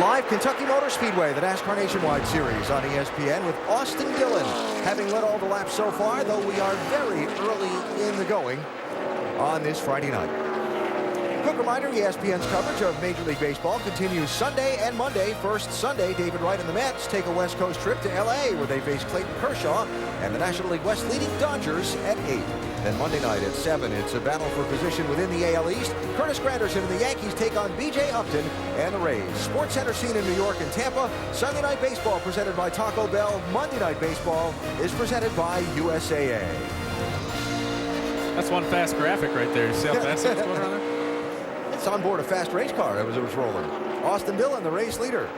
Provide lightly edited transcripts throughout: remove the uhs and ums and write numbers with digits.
Live Kentucky Motor Speedway, the NASCAR Nationwide Series on ESPN with Austin Dillon having led all the laps so far, though we are very early in the going on this Friday night. Quick reminder, ESPN's coverage of Major League Baseball continues Sunday and Monday. First Sunday, David Wright and the Mets take a West Coast trip to L.A. where they face Clayton Kershaw and the National League West leading Dodgers at 8. Then Monday night at 7, it's a battle for position within the AL East. Curtis Granderson and the Yankees take on B.J. Upton and the Rays. Sports Center scene in New York and Tampa. Sunday Night Baseball presented by Taco Bell. Monday Night Baseball is presented by USAA. That's one fast graphic right there. You see how fast it's going around there? It's on board a fast race car as it was rolling. Austin Dillon, the race leader.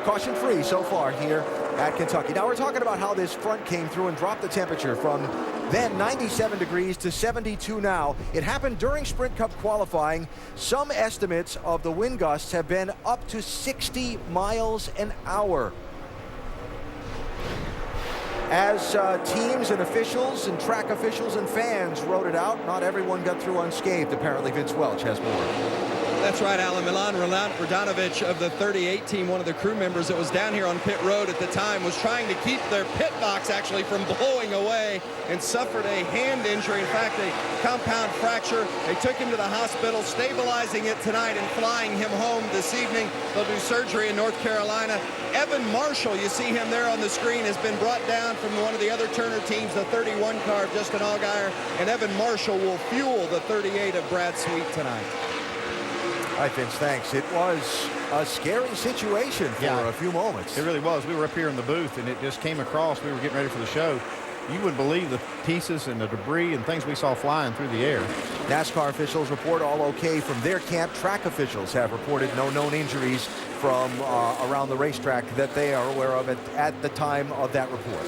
Caution free so far here at Kentucky. Now we're talking about how this front came through and dropped the temperature from then 97 degrees to 72 now. It happened during Sprint Cup qualifying. Some estimates of the wind gusts have been up to 60 miles an hour. As teams and officials and track officials and fans rode it out, not everyone got through unscathed. Apparently, Vince Welch has more. That's right, Alan. Milan Radanovic of the 38 team, one of the crew members that was down here on pit road at the time, was trying to keep their pit box actually from blowing away and suffered a hand injury. In fact, a compound fracture. They took him to the hospital, stabilizing it tonight and flying him home this evening. They'll do surgery in North Carolina. Evan Marshall, you see him there on the screen, has been brought down from one of the other Turner teams, the 31 car of Justin Allgaier, and Evan Marshall will fuel the 38 of Brad Sweet tonight. All right, Vince, thanks. It was a scary situation for a few moments. It really was. We were up here in the booth, and it just came across. We were getting ready for the show. You wouldn't believe the pieces and the debris and things we saw flying through the air. NASCAR officials report all okay from their camp. Track officials have reported no known injuries from around the racetrack that they are aware of at the time of that report,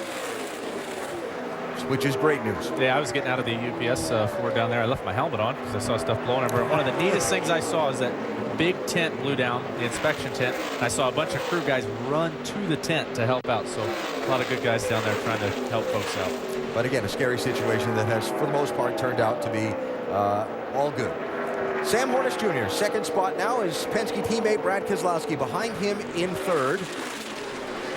which is great news. Yeah, I was getting out of the UPS Ford down there. I left my helmet on because I saw stuff blowing everywhere. One of the neatest things I saw is that big tent blew down, the inspection tent. I saw a bunch of crew guys run to the tent to help out. So a lot of good guys down there trying to help folks out. But again, a scary situation that has, for the most part, turned out to be all good. Sam Hornish Jr., second spot now, is Penske teammate Brad Keselowski behind him in third.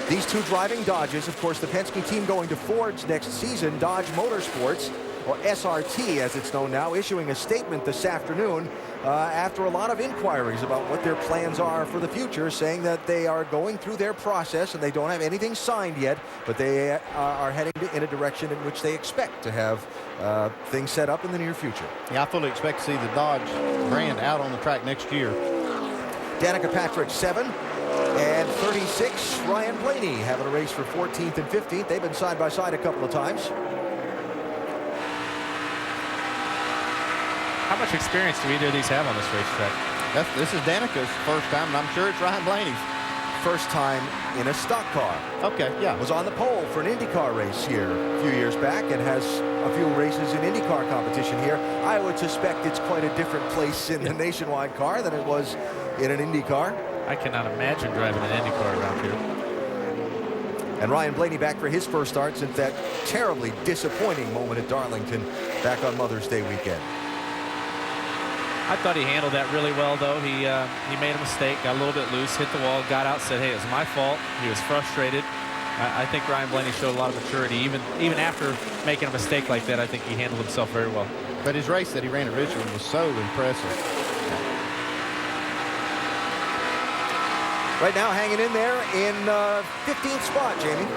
These two driving Dodges, of course, the Penske team going to Ford's next season. Dodge Motorsports, or SRT as it's known now, issuing a statement this afternoon after a lot of inquiries about what their plans are for the future, saying that they are going through their process and they don't have anything signed yet, but they are heading in a direction in which they expect to have things set up in the near future. Yeah, I fully expect to see the Dodge brand out on the track next year. Danica Patrick, 7. And 36, Ryan Blaney, having a race for 14th and 15th. They've been side by side a couple of times. How much experience do either of these have on this racetrack? This is Danica's first time, and I'm sure it's Ryan Blaney's. First time in a stock car. Okay, yeah. Was on the pole for an IndyCar race here a few years back and has a few races in IndyCar competition here. I would suspect it's quite a different place in the Nationwide car than it was in an IndyCar. I cannot imagine driving an IndyCar around here. And Ryan Blaney back for his first start since that terribly disappointing moment at Darlington back on Mother's Day weekend. I thought he handled that really well, though. He made a mistake, got a little bit loose, hit the wall, got out, said, hey, it was my fault. He was frustrated. I think Ryan Blaney showed a lot of maturity. Even after making a mistake like that, I think he handled himself very well. But his race that he ran at Richmond was so impressive. Right now, hanging in there in 15th spot, Jamie.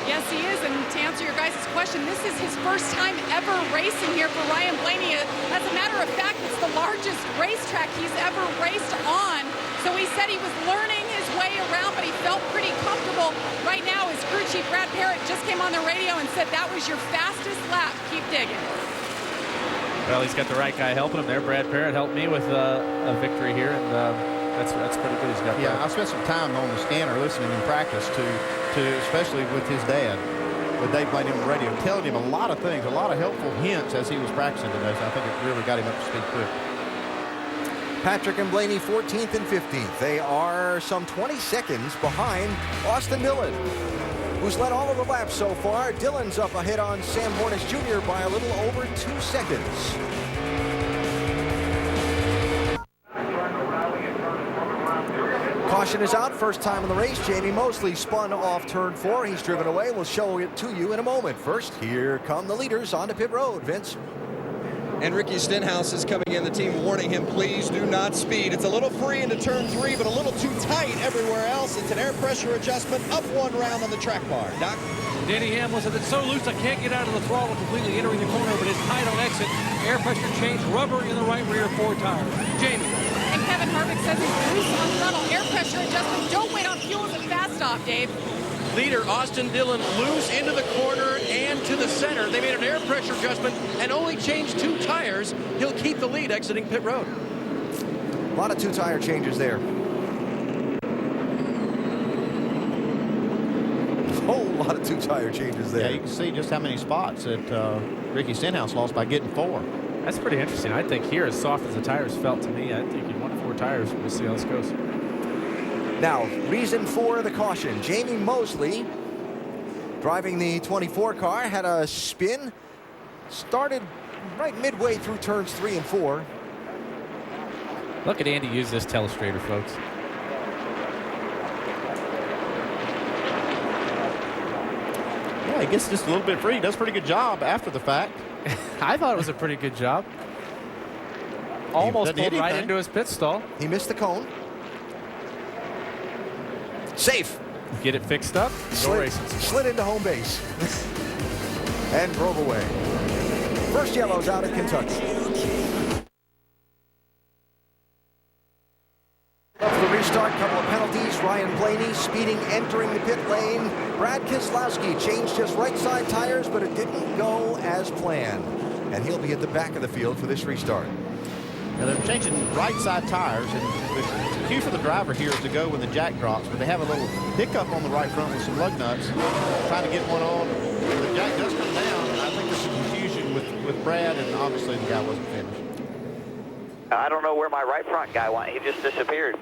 Yes, he is. And to answer your guys' question, this is his first time ever racing here for Ryan Blaney. As a matter of fact, it's the largest racetrack he's ever raced on. So he said he was learning his way around, but he felt pretty comfortable. Right now, his crew chief, Brad Parrott, just came on the radio and said that was your fastest lap. Keep digging. Well, he's got the right guy helping him there. Brad Parrott helped me with a victory here, and that's pretty good. He's got. Yeah, I spent some time on the scanner listening in practice to especially with his dad, with Dave Blaney on the radio, telling him a lot of things, a lot of helpful hints as he was practicing today. So I think it really got him up to speed quick. Patrick and Blaney 14th and 15th. They are some 20 seconds behind Austin Dillon, who's led all of the laps so far. Dillon's up ahead on Sam Hornish Jr. by a little over 2 seconds. Caution is out. First time in the race. Jamie Mosley spun off turn 4. He's driven away. We'll show it to you in a moment. First, here come the leaders onto pit road. Vince. And Ricky Stenhouse is coming in, the team warning him, please do not speed. It's a little free into turn 3, but a little too tight everywhere else. It's an air pressure adjustment, up 1 round on the track bar. Doc? Danny Hamlin said it's so loose I can't get out of the throttle completely entering the corner, but it's tight on exit. Air pressure change, rubber in the right rear 4 tires. Jamie. And Kevin Harvick says he's loose on throttle. Air pressure adjustment. Don't wait on fuel as a fast stop, Dave. Leader Austin Dillon loose into the corner and to the center. They made an air pressure adjustment and only changed 2 tires. He'll keep the lead exiting pit road. A lot of 2-tire changes there. A whole lot of 2-tire changes there. Yeah, you can see just how many spots that Ricky Stenhouse lost by getting 4. That's pretty interesting. I think here, as soft as the tires felt to me, I think he won 4 tires. We'll see how this goes. Now, reason for the caution. Jamie Mosley, driving the 24 car, had a spin. Started right midway through turns 3 and 4. Look at Andy use this telestrator, folks. Yeah, he gets just a little bit free. He does a pretty good job after the fact. I thought it was a pretty good job. Almost pulled right anything. into his pit stall. He missed the cone. Safe. Get it fixed up. Slid into home base. And drove away. First yellow's out at Kentucky. For the restart, couple of penalties. Ryan Blaney speeding, entering the pit lane. Brad Keselowski changed his right side tires, but it didn't go as planned. And he'll be at the back of the field for this restart. Now they're changing right side tires, and the cue for the driver here is to go when the jack drops, but they have a little hiccup on the right front with some lug nuts, trying to get one on. The jack does come down, and I think there's some confusion with Brad, and obviously the guy wasn't finished. I don't know where my right front guy went. He just disappeared.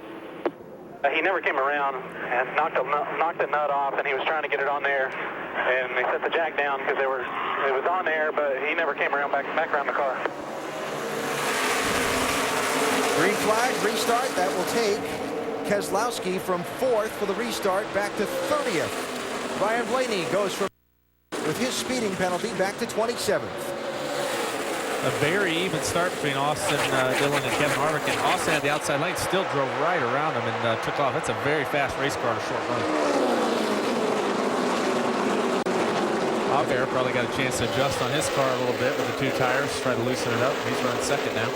He never came around and knocked the nut off, and he was trying to get it on there, and they set the jack down because it was on there, but he never came around back around the car. Green flag, restart. That will take Keselowski from 4th for the restart back to 30th. Ryan Blaney goes from, with his speeding penalty, back to 27th. A very even start between Austin Dillon and Kevin Harvick. And Austin had the outside lane, still drove right around him and took off. That's a very fast race car to short run. Aubert probably got a chance to adjust on his car a little bit with the 2 tires, try to loosen it up. He's running 2nd now.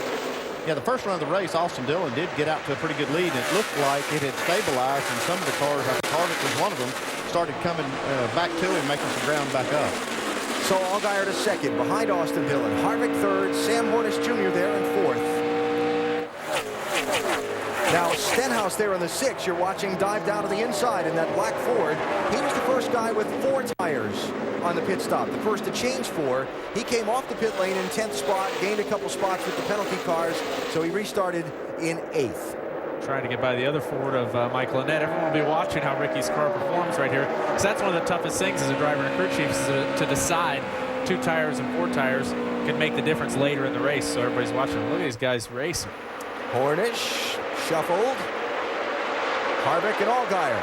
Yeah, the first run of the race, Austin Dillon did get out to a pretty good lead, and it looked like it had stabilized, and some of the cars, I think Harvick was one of them, started coming back to him, making some ground back up. So Allgaier to 2nd, behind Austin Dillon. Harvick 3rd, Sam Hornish Jr. there in 4th. Now Stenhouse there in the 6th. You're watching dive down to the inside in that black Ford. He was the first guy with 4 tires on the pit stop, the first to change 4. He came off the pit lane in 10th spot, gained a couple spots with the penalty cars, so he restarted in 8th. Trying to get by the other Ford of Michael Annett. Everyone will be watching how Ricky's car performs right here, because that's one of the toughest things as a driver and crew chief, is to decide 2 tires and 4 tires can make the difference later in the race. So everybody's watching. Look at these guys racing. Hornish shuffled. Harvick and Allgaier.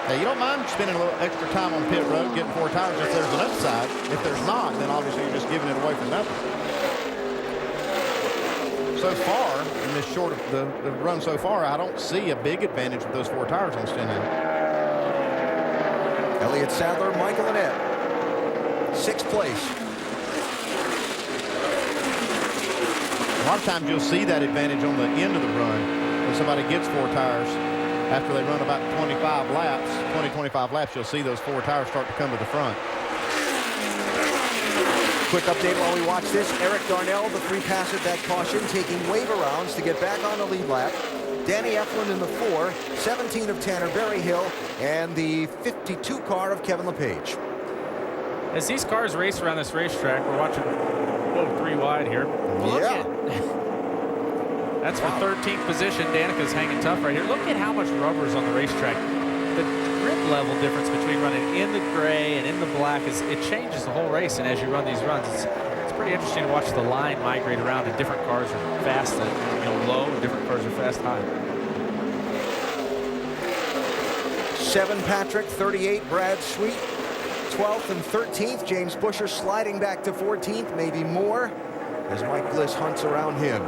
Now, you don't mind spending a little extra time on pit road, getting 4 tires if there's an upside. If there's not, then obviously you're just giving it away for nothing. So far, in this short of the run so far, I don't see a big advantage with those 4 tires on Stenhouse. Elliott Sadler, Michael Annett. 6th place. A lot of times you'll see that advantage on the end of the run when somebody gets 4 tires. After they run about 25 laps, you'll see those 4 tires start to come to the front. Quick update while we watch this. Eric Darnell, the 3 pass at that caution, taking wave arounds to get back on the lead lap. Danny Eflin in the 4, 17 of Tanner Berryhill, and the 52 car of Kevin LePage. As these cars race around this racetrack, we're watching 3 wide here. Look at that's for 13th position. Danica's hanging tough right here. Look at how much rubber is on the racetrack. The grip level difference between running in the gray and in the black it changes the whole race. And as you run these runs, it's pretty interesting to watch the line migrate around. And different cars are fast and low, and different cars are fast high. 37, Patrick. 38, Brad Sweet. 12th and 13th, James Busher sliding back to 14th, maybe more, as Mike Bliss hunts around him.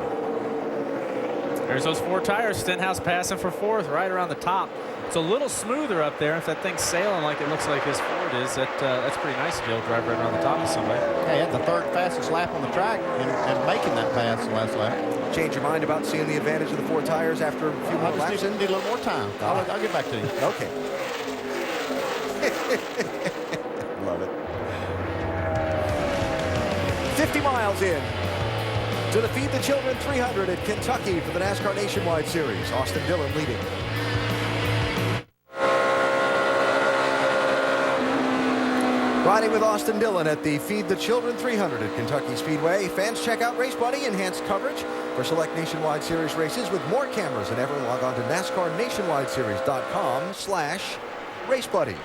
There's those 4 tires. Stenhouse passing for 4th, right around the top. It's a little smoother up there. If that thing's sailing like it looks like his Ford is, that's pretty nice to be able to drive right around the top of somebody. Yeah, he had the 3rd fastest lap on the track and making that pass the last lap. Change your mind about seeing the advantage of the 4 tires after a few more laps? Need a little more time. I'll get back to you. Okay. Love it. 50 miles in to the Feed the Children 300 at Kentucky for the NASCAR Nationwide Series. Austin Dillon leading. Riding with Austin Dillon at the Feed the Children 300 at Kentucky Speedway. Fans, check out Race Buddy, enhanced coverage for select Nationwide Series races with more cameras than ever. Log on to NASCARNationwideSeries.com/RaceBuddy.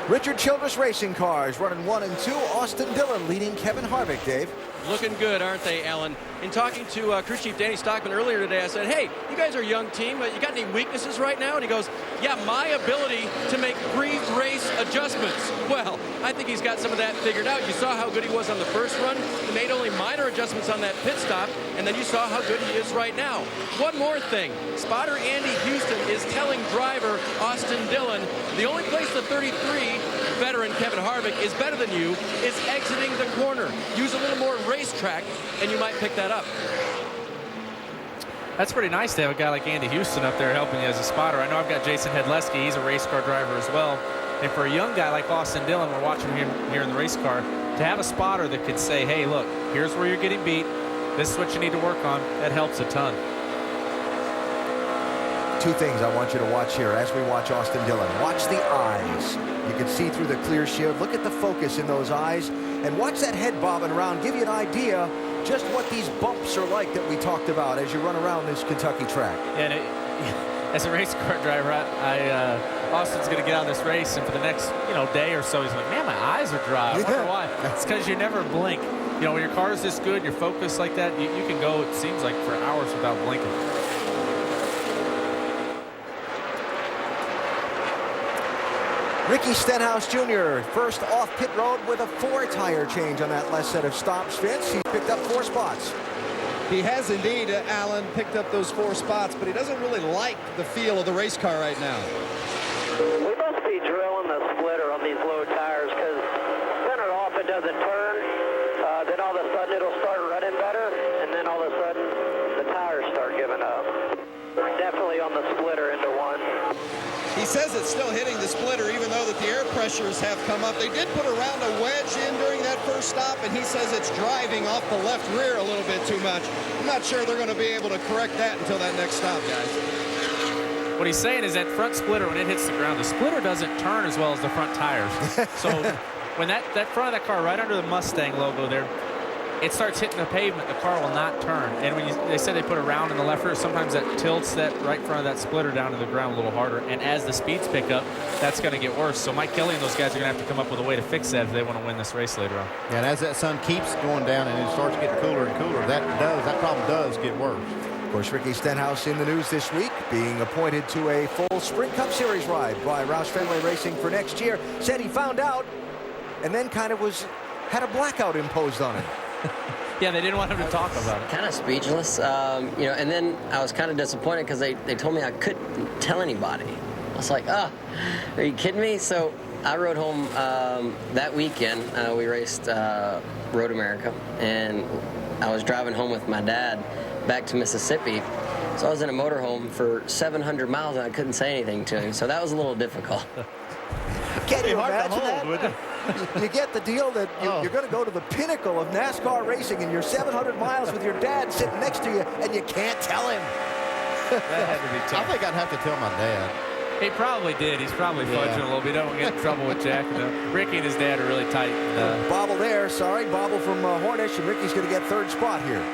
Richard Childress Racing Cars running 1 and 2. Austin Dillon leading Kevin Harvick, Dave. Looking good, aren't they, Alan? In talking to crew chief Danny Stockman earlier today, I said, hey, you guys are a young team, but you got any weaknesses right now? And he goes, yeah, my ability to make pre-race adjustments. Well, I think he's got some of that figured out. You saw how good he was on the first run. He made only minor adjustments on that pit stop, and then you saw how good he is right now. One more thing. Spotter Andy Houston is telling driver Austin Dillon, the only place the 33 veteran Kevin Harvick is better than you is exiting the corner. Use a little more racetrack, and you might pick that up. That's pretty nice to have a guy like Andy Houston up there helping you as a spotter. I know I've got Jason Hedleski. He's a race car driver as well. And for a young guy like Austin Dillon, we're watching him here in the race car, to have a spotter that could say, hey, look, here's where you're getting beat. This is what you need to work on. That helps a ton. 2 things I want you to watch here as we watch Austin Dillon. Watch the eyes. You can see through the clear shield. Look at the focus in those eyes. And watch that head bobbing around. Give you an idea just what these bumps are like that we talked about as you run around this Kentucky track. And as a race car driver, Austin's going to get out of this race, and for the next day or so, he's like, man, my eyes are dry. I wonder why. It's because you never blink. When your car is this good, you're focused like that, you can go, it seems like, for hours without blinking. Ricky Stenhouse Jr. first off pit road with a 4-tire change on that last set of stops. Vince, he picked up 4 spots. He has indeed, Alan, picked up those 4 spots, but he doesn't really like the feel of the race car right now. We must be drilling the splitter on these low tires, because center off it doesn't turn. Then all of a sudden it'll start running better, and then all of a sudden the tires start giving up. Definitely on the splitter into 1. He says it's still hitting the splitter, even though that the air pressures have come up. They did put a round of wedge in during that first stop, and he says it's driving off the left rear a little bit too much. I'm not sure they're going to be able to correct that until that next stop, guys. What he's saying is that front splitter, when it hits the ground, the splitter doesn't turn as well as the front tires. So when that front of that car, right under the Mustang logo there, it starts hitting the pavement, the car will not turn. And when they said they put a round in the left rear, sometimes that tilts that right front of that splitter down to the ground a little harder. And as the speeds pick up, that's going to get worse. So Mike Kelly and those guys are going to have to come up with a way to fix that if they want to win this race later on. Yeah, and as that sun keeps going down and it starts getting cooler and cooler, that problem does get worse. Of course, Ricky Stenhouse in the news this week, being appointed to a full Sprint Cup Series ride by Roush Fenway Racing for next year. Said he found out and then kind of had a blackout imposed on him. Yeah, they didn't want him to talk about it. Kind of speechless, and then I was kind of disappointed because they told me I couldn't tell anybody. I was like, are you kidding me? So I rode home that weekend. We raced Road America, and I was driving home with my dad back to Mississippi. So I was in a motorhome for 700 miles, and I couldn't say anything to him. So that was a little difficult. Can you imagine that? You get the deal that you're going to go to the pinnacle of NASCAR racing, and you're 700 miles with your dad sitting next to you, and you can't tell him. That had to be tough. I think I'd have to tell my dad. He probably did. He's probably fudging a little bit. Don't get in trouble with Jack. Ricky and his dad are really tight. Bobble there. Sorry, Bobble from Hornish, and Ricky's going to get 3rd spot here.